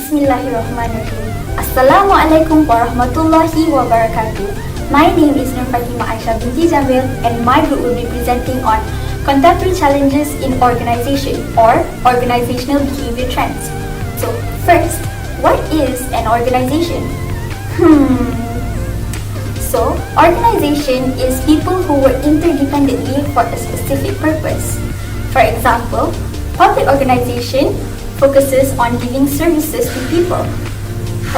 Bismillahirrahmanirrahim. Assalamualaikum warahmatullahi wabarakatuh. My name is Nur Fatima Aisha binti Jamil and my group will be presenting on contemporary challenges in organization or organizational behavior trends. So first, what is an organization? So, organization is people who work interdependently for a specific purpose. For example, public organization focuses on giving services to people,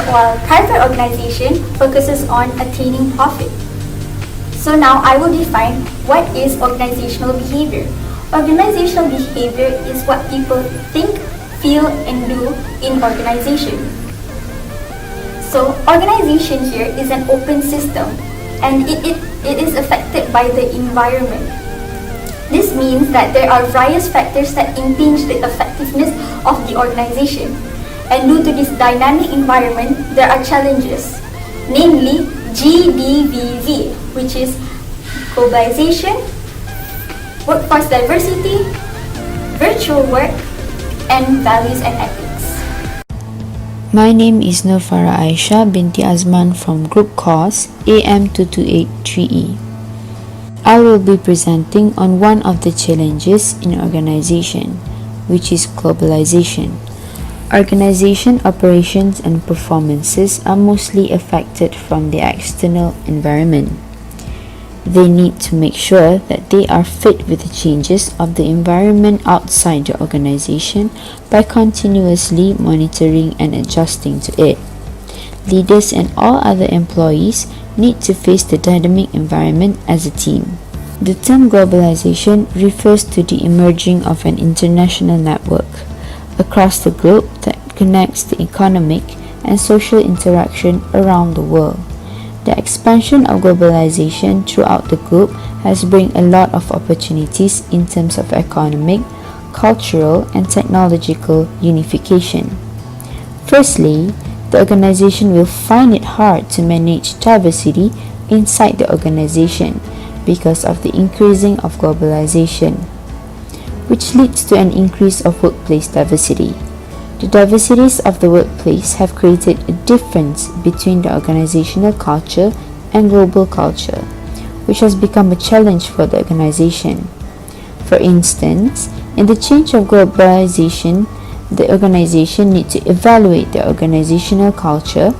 while private organization focuses on attaining profit. So now I will define what is organizational behavior. Organizational behavior is what people think, feel, and do in organization. So organization here is an open system and it is affected by the environment. This means that there are various factors that impinge the effectiveness of the organization. And due to this dynamic environment, there are challenges, namely GDVV, which is globalization, workforce diversity, virtual work, and values and ethics. My name is Nurfara Aisha binti Azman from Group Course AM2283E. I will be presenting on one of the challenges in organization, which is globalization. Organization operations and performances are mostly affected from the external environment. They need to make sure that they are fit with the changes of the environment outside the organization by continuously monitoring and adjusting to it. Leaders and all other employees need to face the dynamic environment as a team. The term globalization refers to the emerging of an international network across the globe that connects the economic and social interaction around the world. The expansion of globalization throughout the globe has brought a lot of opportunities in terms of economic, cultural, and technological unification. Firstly, the organization will find it hard to manage diversity inside the organization because of the increasing of globalization, which leads to an increase of workplace diversity. The diversities of the workplace have created a difference between the organizational culture and global culture, which has become a challenge for the organization. For instance, in the change of globalization, the organization needs to evaluate their organizational culture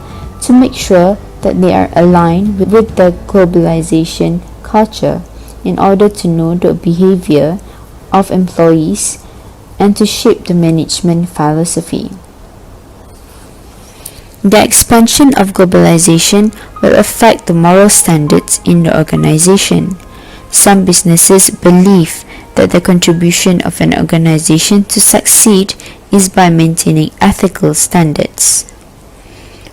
to make sure that they are aligned with the globalization culture in order to know the behavior of employees and to shape the management philosophy. The expansion of globalization will affect the moral standards in the organization. Some businesses believe that the contribution of an organization to succeed is by maintaining ethical standards.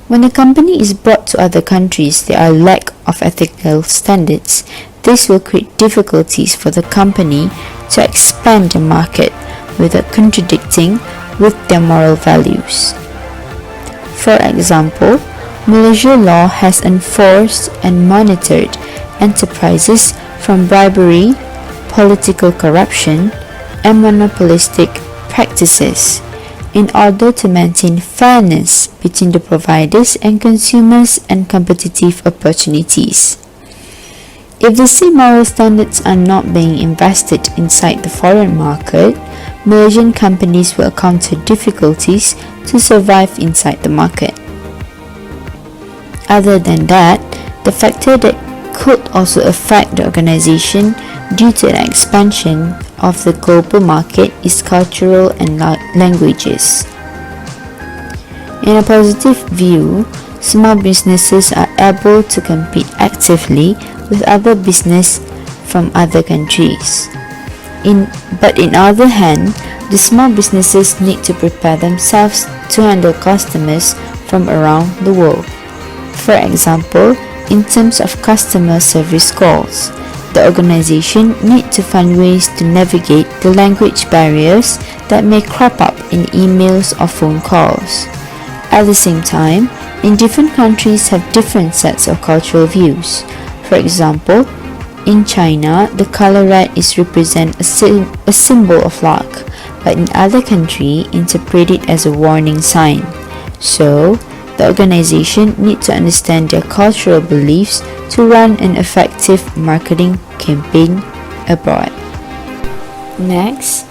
When a company is brought to other countries, there are lack of ethical standards. This will create difficulties for the company to expand the market without contradicting with their moral values. For example, Malaysia law has enforced and monitored enterprises from bribery, political corruption, and monopolistic practices in order to maintain fairness between the providers and consumers and competitive opportunities. If the same moral standards are not being invested inside the foreign market, Malaysian companies will encounter difficulties to survive inside the market. Other than that, the factor that could also affect the organization due to an expansion of the global market is cultural and languages. In a positive view, small businesses are able to compete actively with other business from other countries. But in other hand, the small businesses need to prepare themselves to handle customers from around the world. For example, in terms of customer service calls, the organization need to find ways to navigate the language barriers that may crop up in emails or phone calls. At the same time, in different countries have different sets of cultural views. For example, in China, the color red is represent a symbol of luck, but in other countries interpret it as a warning sign. So, the organization need to understand their cultural beliefs to run an effective marketing campaign abroad. Next,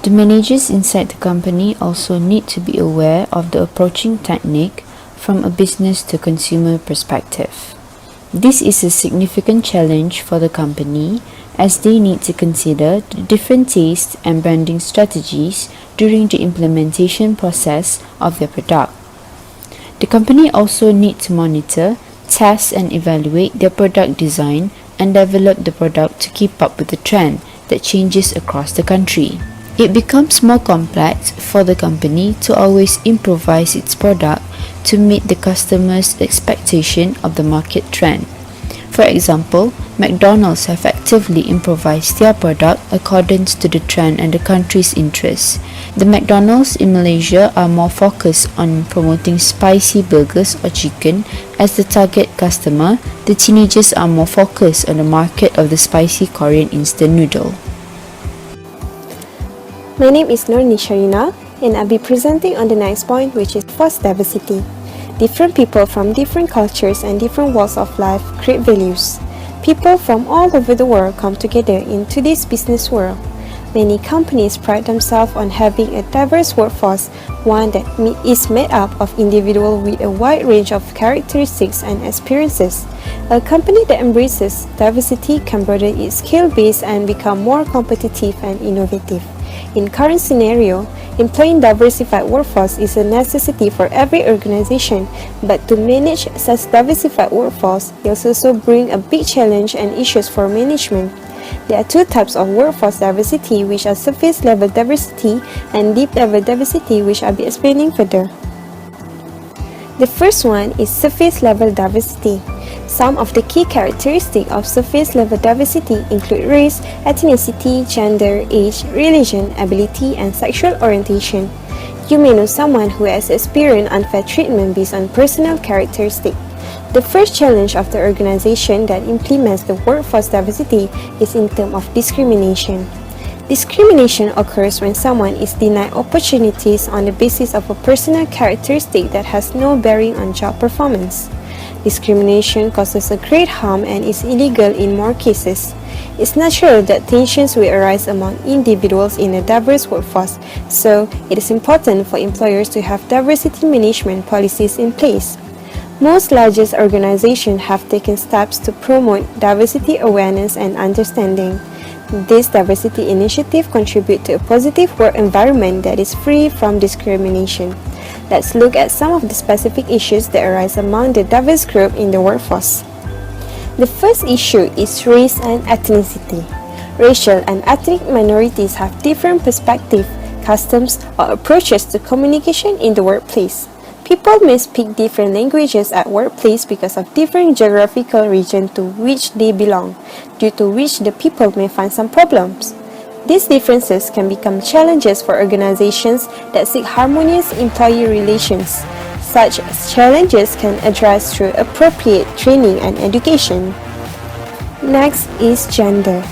the managers inside the company also need to be aware of the approaching technique from a business to consumer perspective. This is a significant challenge for the company as they need to consider the different tastes and branding strategies during the implementation process of their product. The company also needs to monitor, test and evaluate their product design and develop the product to keep up with the trend that changes across the country. It becomes more complex for the company to always improvise its product to meet the customer's expectation of the market trend. For example, McDonald's have actively improvised their product according to the trend and the country's interests. The McDonald's in Malaysia are more focused on promoting spicy burgers or chicken as the target customer. The teenagers are more focused on the market of the spicy Korean instant noodle. My name is Nur Nisharina and I'll be presenting on the next point, which is forced diversity. Different people from different cultures and different walks of life create values. People from all over the world come together in today's business world. Many companies pride themselves on having a diverse workforce, one that is made up of individuals with a wide range of characteristics and experiences. A company that embraces diversity can broaden its skill base and become more competitive and innovative. In current scenario, employing diversified workforce is a necessity for every organization, but to manage such diversified workforce is also bring a big challenge and issues for management. There are two types of workforce diversity, which are surface level diversity and deep level diversity, which I'll be explaining further. The first one is surface level diversity. Some of the key characteristics of surface level diversity include race, ethnicity, gender, age, religion, ability, and sexual orientation. You may know someone who has experienced unfair treatment based on personal characteristics. The first challenge of the organization that implements the workforce diversity is in terms of discrimination. Discrimination occurs when someone is denied opportunities on the basis of a personal characteristic that has no bearing on job performance. Discrimination causes a great harm and is illegal in more cases. It's natural that tensions will arise among individuals in a diverse workforce, so it is important for employers to have diversity management policies in place. Most largest organizations have taken steps to promote diversity awareness and understanding. This diversity initiative contributes to a positive work environment that is free from discrimination. Let's look at some of the specific issues that arise among the diverse group in the workforce. The first issue is race and ethnicity. Racial and ethnic minorities have different perspectives, customs, or approaches to communication in the workplace. People may speak different languages at workplace because of different geographical region to which they belong, due to which the people may find some problems. These differences can become challenges for organizations that seek harmonious employee relations. Such challenges can address through appropriate training and education. Next is gender.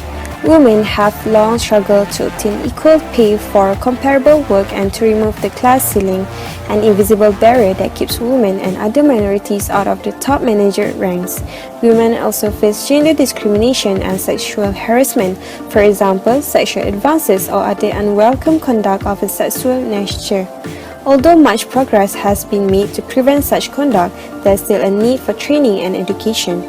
Women have long struggled to obtain equal pay for comparable work and to remove the class ceiling, an invisible barrier that keeps women and other minorities out of the top manager ranks. Women also face gender discrimination and sexual harassment, for example, sexual advances or other unwelcome conduct of a sexual nature. Although much progress has been made to prevent such conduct, there is still a need for training and education.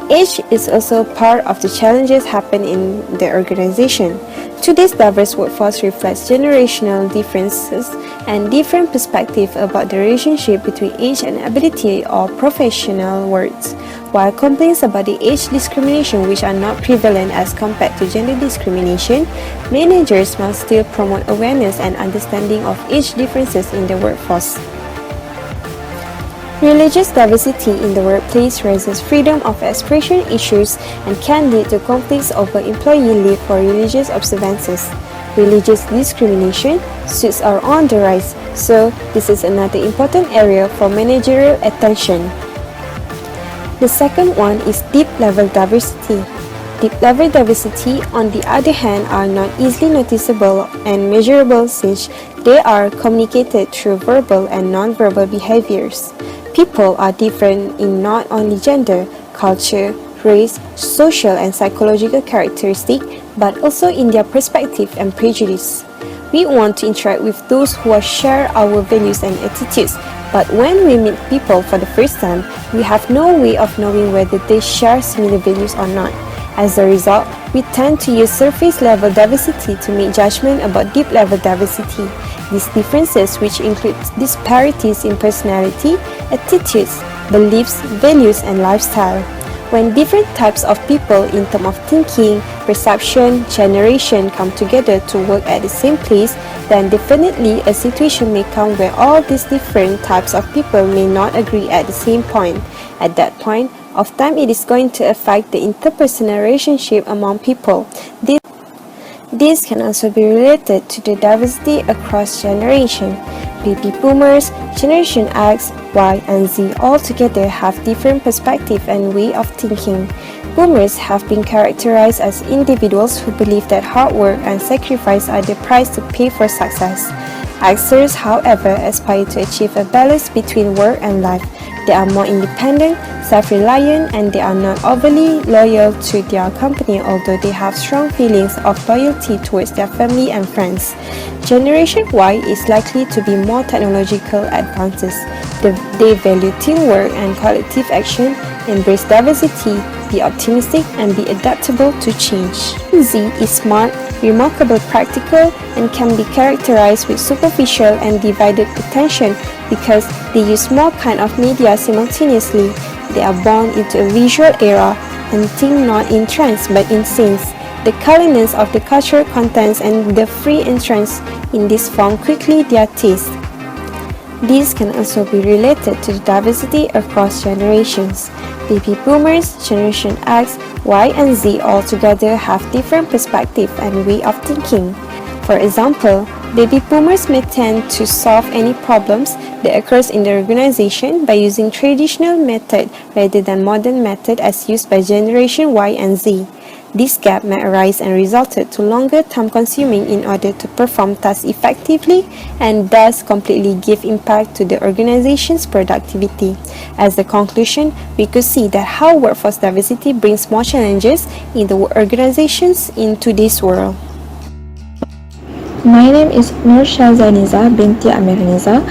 Age is also part of the challenges happen in the organization. Today's diverse workforce reflects generational differences and different perspectives about the relationship between age and ability or professional worth. While complaints about the age discrimination which are not prevalent as compared to gender discrimination, managers must still promote awareness and understanding of age differences in the workforce. Religious diversity in the workplace raises freedom of expression issues and can lead to conflicts over employee leave for religious observances. Religious discrimination suits are on the rise, so this is another important area for managerial attention. The second one is deep level diversity. Deep-level diversity, on the other hand, are not easily noticeable and measurable since they are communicated through verbal and non-verbal behaviors. People are different in not only gender, culture, race, social and psychological characteristics, but also in their perspective and prejudice. We want to interact with those who share our values and attitudes, but when we meet people for the first time, we have no way of knowing whether they share similar values or not. As a result, we tend to use surface-level diversity to make judgment about deep-level diversity. These differences, which include disparities in personality, attitudes, beliefs, values, and lifestyle. When different types of people in terms of thinking, perception, generation come together to work at the same place, then definitely a situation may come where all these different types of people may not agree at the same point. At that point of time, it is going to affect the interpersonal relationship among people. This can also be related to the diversity across generation. Baby boomers, Generation X, Y, and Z all together have different perspective and way of thinking. Boomers have been characterized as individuals who believe that hard work and sacrifice are the price to pay for success. Xers, however, aspire to achieve a balance between work and life. They are more independent, self-reliant, and they are not overly loyal to their company, although they have strong feelings of loyalty towards their family and friends. Generation Y is likely to be more technological advances. They value teamwork and collective action, embrace diversity, be optimistic, and be adaptable to change. Z is smart, remarkable practical, and can be characterized with superficial and divided attention because they use more kind of media simultaneously. They are born into a visual era and think not in trends but in scenes. The colorness of the cultural contents and the free entrance in this form quickly their taste. These can also be related to the diversity across generations. Baby boomers, Generation X, Y, and Z all together have different perspective and way of thinking. For example, baby boomers may tend to solve any problems that occurs in the organization by using traditional method rather than modern method as used by Generation Y and Z. This gap may arise and resulted to longer time consuming in order to perform tasks effectively and thus completely give impact to the organization's productivity. As a conclusion, we could see that how workforce diversity brings more challenges in the organizations in today's world. My name is Nur Shazaniza binti Amirniza.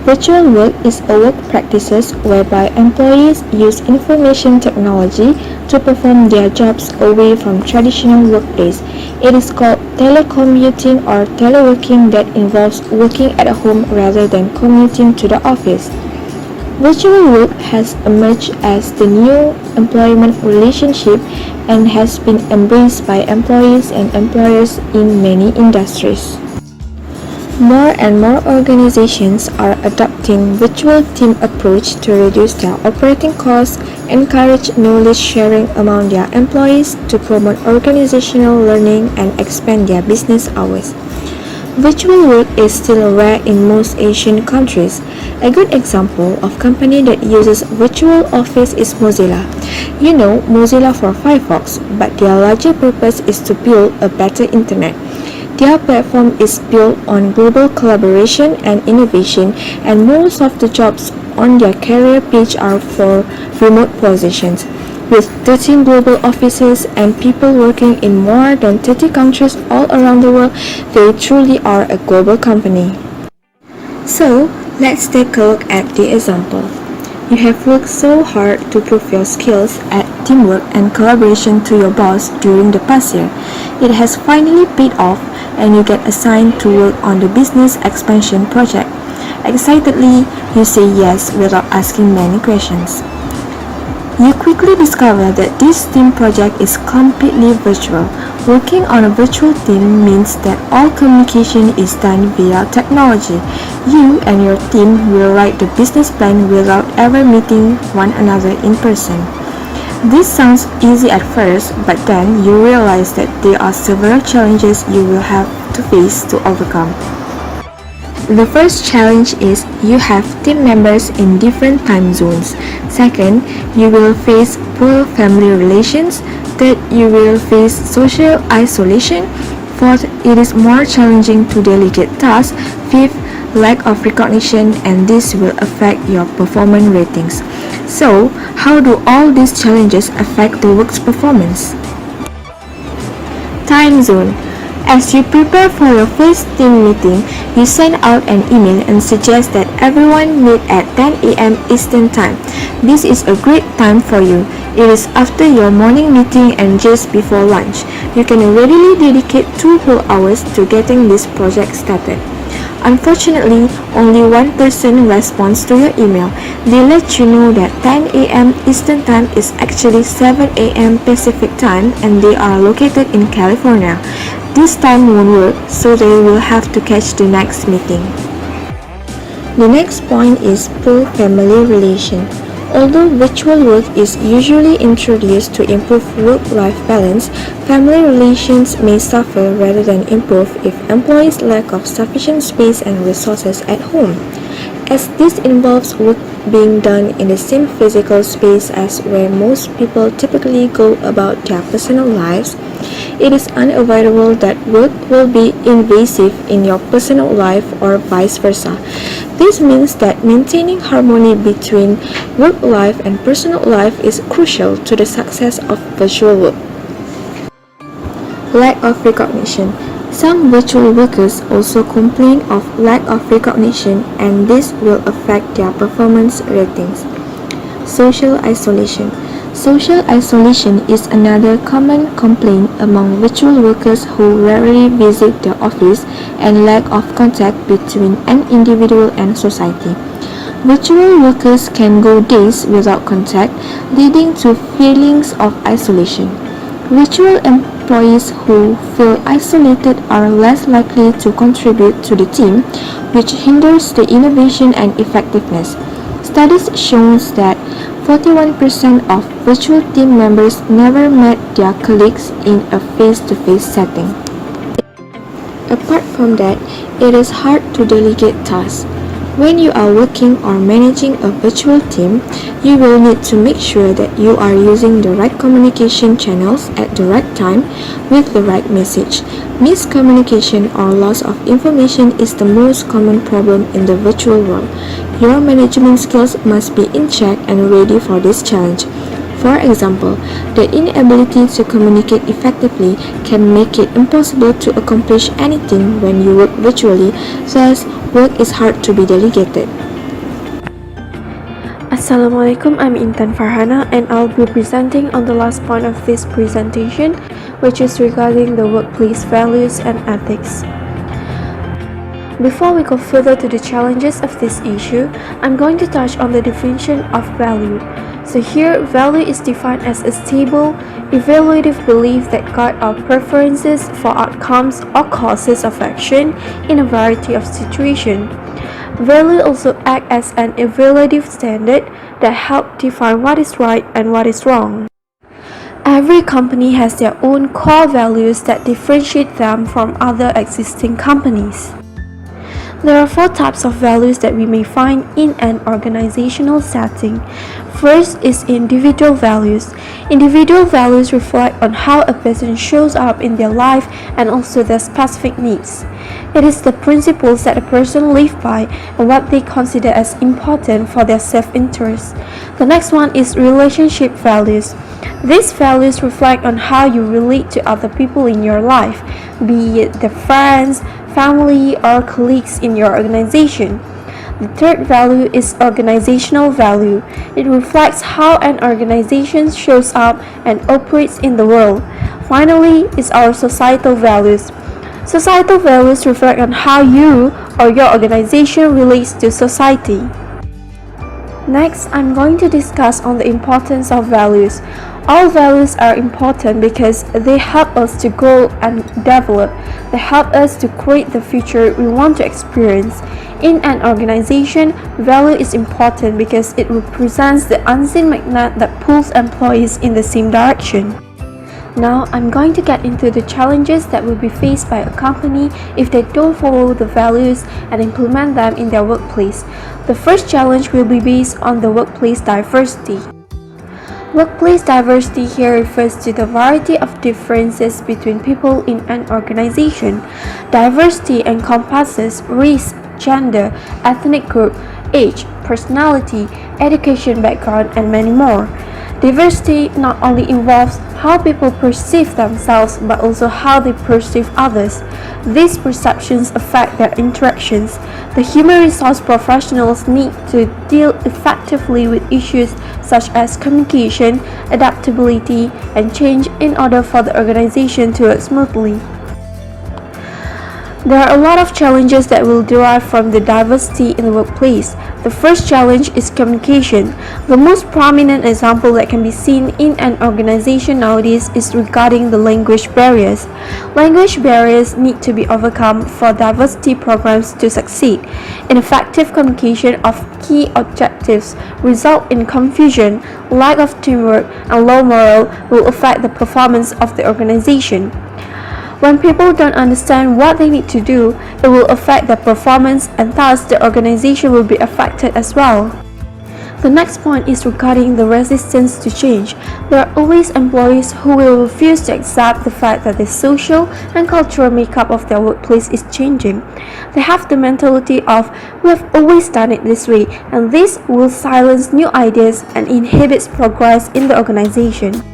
Virtual work is a work practices whereby employees use information technology to perform their jobs away from traditional workplace. It is called telecommuting or teleworking that involves working at home rather than commuting to the office. Virtual work has emerged as the new employment relationship and has been embraced by employees and employers in many industries. More and more organizations are adopting virtual team approach to reduce their operating costs, encourage knowledge sharing among their employees to promote organizational learning and expand their business hours. Virtual work is still rare in most Asian countries. A good example of company that uses virtual office is Mozilla. You know Mozilla for Firefox, but their larger purpose is to build a better internet. Their platform is built on global collaboration and innovation, and most of the jobs on their career page are for remote positions. With 13 global offices and people working in more than 30 countries all around the world, they truly are a global company. So, let's take a look at the example. You have worked so hard to prove your skills at teamwork and collaboration to your boss during the past year. It has finally paid off and you get assigned to work on the business expansion project. Excitedly, you say yes without asking many questions. You quickly discover that this team project is completely virtual. Working on a virtual team means that all communication is done via technology. You and your team will write the business plan without ever meeting one another in person. This sounds easy at first, but then you realize that there are several challenges you will have to face to overcome. The first challenge is you have team members in different time zones. Second, you will face poor family relations. Third, you will face social isolation. Fourth, it is more challenging to delegate tasks. Fifth, lack of recognition, and this will affect your performance ratings. So, how do all these challenges affect the work's performance? Time zone. As you prepare for your first team meeting, you send out an email and suggest that everyone meet at 10 a.m. Eastern Time. This is a great time for you. It is after your morning meeting and just before lunch. You can readily dedicate 2 whole hours to getting this project started. Unfortunately, only one person responds to your email. They let you know that 10 a.m. Eastern Time is actually 7 a.m. Pacific Time and they are located in California. This time won't work, so they will have to catch the next meeting. The next point is poor family relation. Although virtual work is usually introduced to improve work-life balance, family relations may suffer rather than improve if employees lack of sufficient space and resources at home. As this involves work being done in the same physical space as where most people typically go about their personal lives, it is unavoidable that work will be invasive in your personal life or vice versa. This means that maintaining harmony between work life and personal life is crucial to the success of virtual work. Lack of recognition. Some virtual workers also complain of lack of recognition, and this will affect their performance ratings. Social isolation. Social isolation is another common complaint among virtual workers who rarely visit the office and lack of contact between an individual and society. Virtual workers can go days without contact, leading to feelings of isolation. Virtual employees who feel isolated are less likely to contribute to the team, which hinders the innovation and effectiveness. Studies show that 41% of virtual team members never met their colleagues in a face-to-face setting. Apart from that, it is hard to delegate tasks. When you are working or managing a virtual team, you will need to make sure that you are using the right communication channels at the right time with the right message. Miscommunication or loss of information is the most common problem in the virtual world. Your management skills must be in check and ready for this challenge. For example, the inability to communicate effectively can make it impossible to accomplish anything when you work virtually, thus work is hard to be delegated. Assalamualaikum, I'm Intan Farhana and I'll be presenting on the last point of this presentation, which is regarding the workplace values and ethics. Before we go further to the challenges of this issue, I'm going to touch on the definition of value. So here, value is defined as a stable, evaluative belief that guides our preferences for outcomes or causes of action in a variety of situations. Value also acts as an evaluative standard that helps define what is right and what is wrong. Every company has their own core values that differentiate them from other existing companies. There are 4 types of values that we may find in an organizational setting. First is individual values. Individual values reflect on how a person shows up in their life and also their specific needs. It is the principles that a person lives by and what they consider as important for their self-interest. The next one is relationship values. These values reflect on how you relate to other people in your life, be it the friends, family, or colleagues in your organization. The third value is organizational value. It reflects how an organization shows up and operates in the world. Finally, is our societal values. Societal values reflect on how you or your organization relates to society. Next, I'm going to discuss on the importance of values. All values are important because they help us to grow and develop. They help us to create the future we want to experience. In an organization, value is important because it represents the unseen magnet that pulls employees in the same direction. Now, I'm going to get into the challenges that will be faced by a company if they don't follow the values and implement them in their workplace. The first challenge will be based on the workplace diversity. Workplace diversity here refers to the variety of differences between people in an organization. Diversity encompasses race, gender, ethnic group, age, personality, education background, and many more. Diversity not only involves how people perceive themselves but also how they perceive others. These perceptions affect their interactions. The human resource professionals need to deal effectively with issues such as communication, adaptability, and change in order for the organization to work smoothly. There are a lot of challenges that will derive from the diversity in the workplace. The first challenge is communication. The most prominent example that can be seen in an organization nowadays is regarding the language barriers. Language barriers need to be overcome for diversity programs to succeed. Ineffective communication of key objectives result in confusion, lack of teamwork, and low morale will affect the performance of the organization. When people don't understand what they need to do, it will affect their performance and thus the organization will be affected as well. The next point is regarding the resistance to change. There are always employees who will refuse to accept the fact that the social and cultural makeup of their workplace is changing. They have the mentality of, we have always done it this way, and this will silence new ideas and inhibits progress in the organization.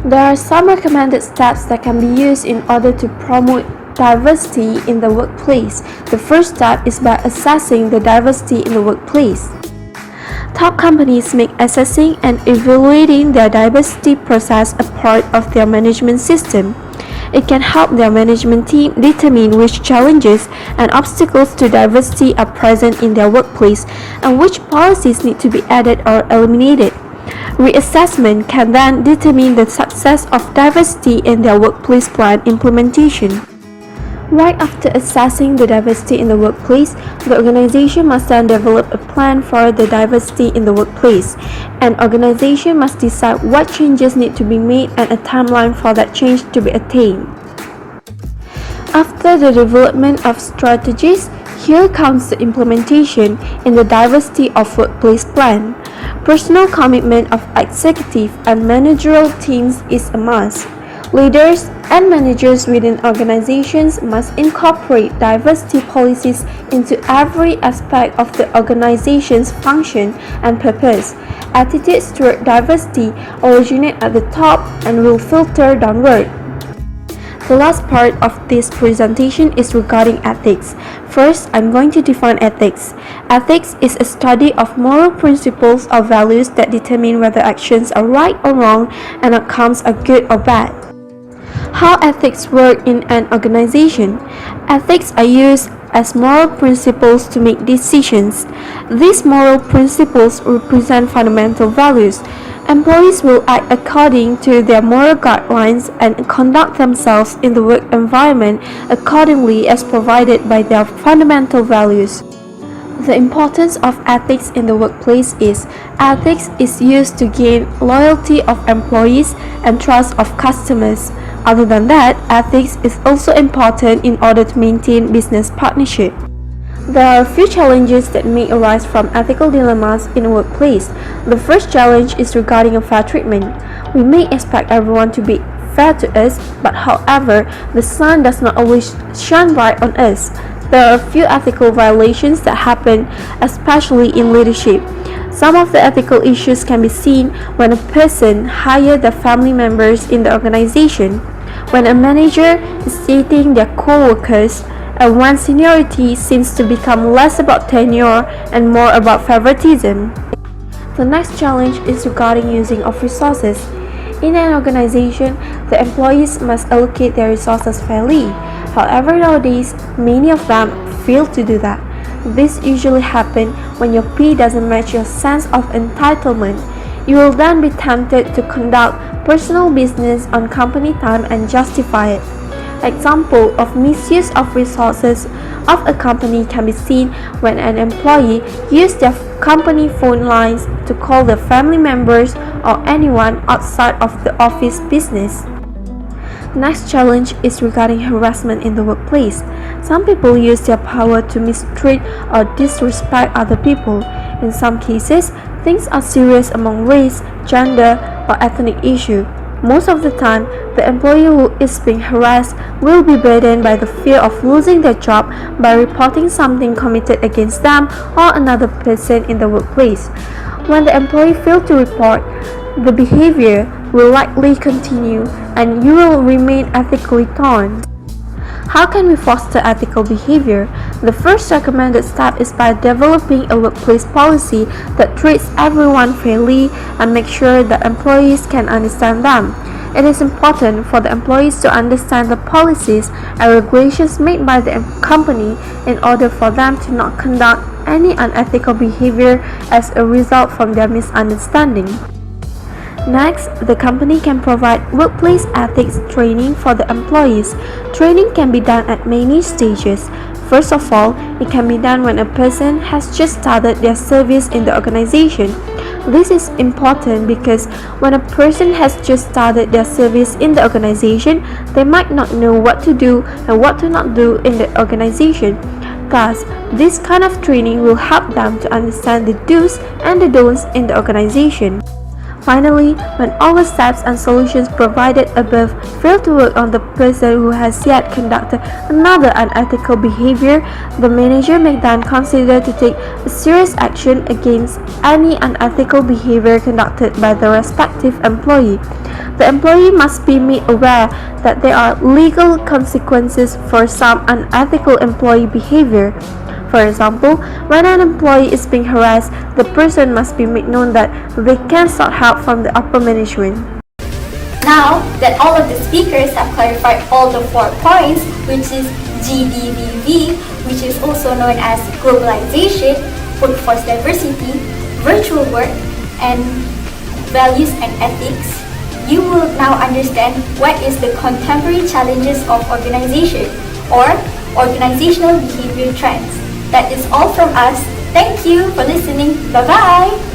There are some recommended steps that can be used in order to promote diversity in the workplace. The first step is by assessing the diversity in the workplace. Top companies make assessing and evaluating their diversity process a part of their management system. It can help their management team determine which challenges and obstacles to diversity are present in their workplace and which policies need to be added or eliminated. Reassessment can then determine the success of diversity in their workplace plan implementation. Right after assessing the diversity in the workplace, the organization must then develop a plan for the diversity in the workplace. An organization must decide what changes need to be made and a timeline for that change to be attained. After the development of strategies, here comes the implementation in the diversity of workplace plan. Personal commitment of executive and managerial teams is a must. Leaders and managers within organizations must incorporate diversity policies into every aspect of the organization's function and purpose. Attitudes toward diversity originate at the top and will filter downward. The last part of this presentation is regarding ethics. First, I'm going to define ethics. Ethics is a study of moral principles or values that determine whether actions are right or wrong and outcomes are good or bad. How ethics work in an organization. Ethics are used as moral principles to make decisions. These moral principles represent fundamental values. Employees will act according to their moral guidelines and conduct themselves in the work environment accordingly as provided by their fundamental values. The importance of ethics in the workplace is ethics is used to gain loyalty of employees and trust of customers. Other than that, ethics is also important in order to maintain business partnership. There are a few challenges that may arise from ethical dilemmas in a workplace. The first challenge is regarding fair treatment. We may expect everyone to be fair to us, but however, the sun does not always shine bright on us. There are a few ethical violations that happen, especially in leadership. Some of the ethical issues can be seen when a person hires their family members in the organization, when a manager is dating their co-workers, and when seniority seems to become less about tenure and more about favoritism. The next challenge is regarding using of resources. In an organization, the employees must allocate their resources fairly. However, nowadays, many of them fail to do that. This usually happens when your pay doesn't match your sense of entitlement. You will then be tempted to conduct personal business on company time and justify it. Example of misuse of resources of a company can be seen when an employee uses their company phone lines to call their family members or anyone outside of the office business. Next challenge is regarding harassment in the workplace. Some people use their power to mistreat or disrespect other people. In some cases, things are serious among race, gender, or ethnic issue. Most of the time, the employee who is being harassed will be burdened by the fear of losing their job by reporting something committed against them or another person in the workplace. When the employee fails to report, the behavior will likely continue and you will remain ethically torn. How can we foster ethical behavior? The first recommended step is by developing a workplace policy that treats everyone fairly and makes sure that employees can understand them. It is important for the employees to understand the policies and regulations made by the company in order for them to not conduct any unethical behavior as a result from their misunderstanding. Next, the company can provide workplace ethics training for the employees. Training can be done at many stages. First of all, it can be done when a person has just started their service in the organization. This is important because when a person has just started their service in the organization, they might not know what to do and what to not do in the organization. Thus, this kind of training will help them to understand the do's and the don'ts in the organization. Finally, when all the steps and solutions provided above fail to work on the person who has yet conducted another unethical behavior, the manager may then consider to take serious action against any unethical behavior conducted by the respective employee. The employee must be made aware that there are legal consequences for some unethical employee behavior. For example, when an employee is being harassed, the person must be made known that they can sought help from the upper management. Now that all of the speakers have clarified all the 4 points, which is GDVV, which is also known as globalization, workforce diversity, virtual work, and values and ethics, you will now understand what is the contemporary challenges of organization or organizational behavior trends. That is all from us. Thank you for listening. Bye-bye.